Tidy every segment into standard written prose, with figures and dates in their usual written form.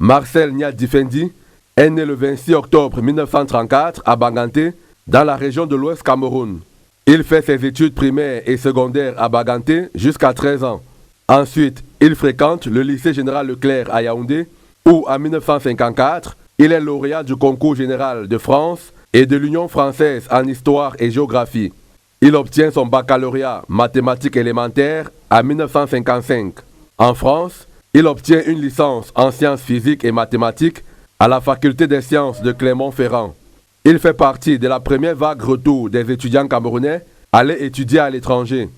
Marcel Niat Difendi est né le 26 octobre 1934 à Baganté, dans la région de l'Ouest Cameroun. Il fait ses études primaires et secondaires à Baganté jusqu'à 13 ans. Ensuite, il fréquente le lycée général Leclerc à Yaoundé, où en 1954, il est lauréat du concours général de France et de l'Union française en histoire et géographie. Il obtient son baccalauréat mathématiques élémentaires en 1955. En France, il obtient une licence en sciences physiques et mathématiques à la faculté des sciences de Clermont-Ferrand. Il fait partie de la première vague retour des étudiants camerounais allés étudier à l'étranger.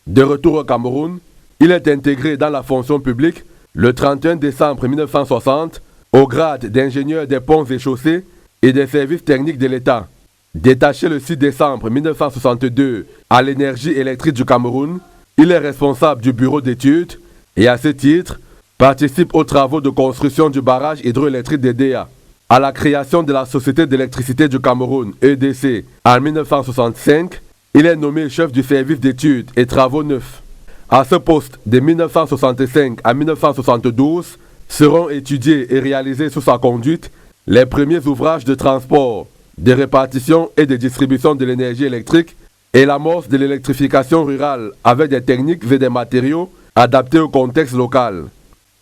De retour au Cameroun, il est intégré dans la fonction publique le 31 décembre 1960 au grade d'ingénieur des ponts et chaussées et des services techniques de l'État. Détaché le 6 décembre 1962 à l'énergie électrique du Cameroun, il est responsable du bureau d'études et à ce titre participe aux travaux de construction du barrage hydroélectrique d'Edea. À la création de la Société d'électricité du Cameroun, EDC, en 1965, il est nommé chef du service d'études et travaux neufs. À ce poste, de 1965 à 1972, seront étudiés et réalisés sous sa conduite les premiers ouvrages de transport, de répartition et de distribution de l'énergie électrique et l'amorce de l'électrification rurale avec des techniques et des matériaux adaptés au contexte local.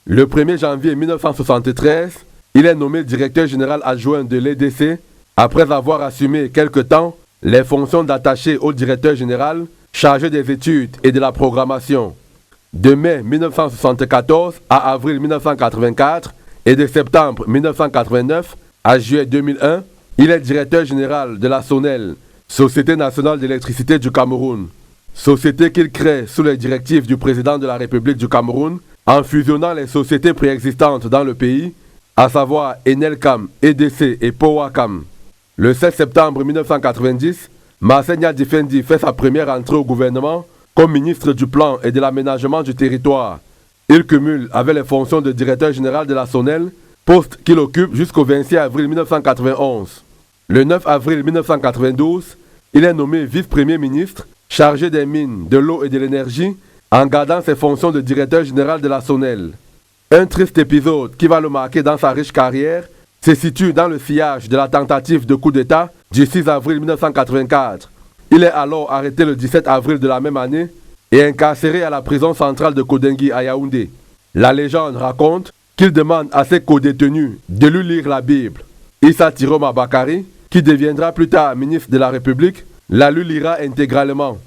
Le 1er janvier 1973, il est nommé directeur général adjoint de l'EDC après avoir assumé quelque temps les fonctions d'attaché au directeur général chargé des études et de la programmation. De mai 1974 à avril 1984 et de septembre 1989 à juillet 2001, il est directeur général de la SONEL, Société nationale d'électricité du Cameroun. Société qu'il crée sous les directives du président de la République du Cameroun en fusionnant les sociétés préexistantes dans le pays, à savoir Enelcam, EDC et Powacam. Le 16 septembre 1990, Marcel Niat Difendi fait sa première entrée au gouvernement comme ministre du Plan et de l'Aménagement du Territoire. Il cumule avec les fonctions de directeur général de la SONEL, poste qu'il occupe jusqu'au 26 avril 1991. Le 9 avril 1992, il est nommé vice-premier ministre chargé des mines, de l'eau et de l'énergie en gardant ses fonctions de directeur général de la SONEL. Un triste épisode qui va le marquer dans sa riche carrière se situe dans le sillage de la tentative de coup d'État du 6 avril 1984. Il est alors arrêté le 17 avril de la même année et incarcéré à la prison centrale de Kodengui à Yaoundé. La légende raconte qu'il demande à ses co-détenus de lui lire la Bible. Issa Tiroma Bakari, qui deviendra plus tard ministre de la République, la lui lira intégralement.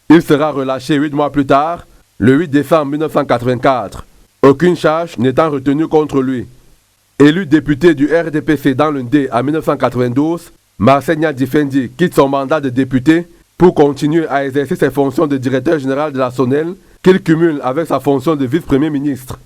Il sera relâché 8 mois plus tard, le 8 décembre 1984. Aucune charge n'étant retenue contre lui. Élu député du RDPC dans le Ndé en 1992, Marcel Niat Difendi quitte son mandat de député pour continuer à exercer ses fonctions de directeur général de la SONEL qu'il cumule avec sa fonction de vice-premier ministre.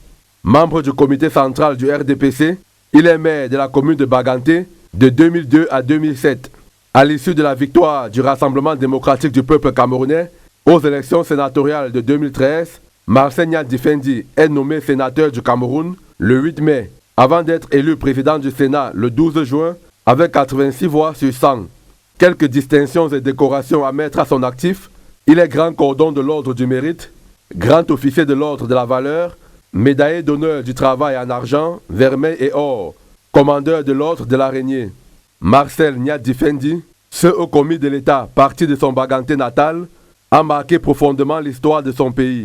Membre du comité central du RDPC, il est maire de la commune de Baganté de 2002 à 2007. À l'issue de la victoire du Rassemblement démocratique du peuple camerounais aux élections sénatoriales de 2013, Marcel Niat Difendi est nommé sénateur du Cameroun le 8 mai, avant d'être élu président du Sénat le 12 juin avec 86 voix sur 100. Quelques distinctions et décorations à mettre à son actif. Il est grand cordon de l'ordre du mérite, grand officier de l'ordre de la valeur, médaillé d'honneur du travail en argent, vermeil et or, commandeur de l'ordre de l'araignée. Marcel Niat Difendi, ce haut commis de l'État parti de son Baganté natal, a marqué profondément l'histoire de son pays.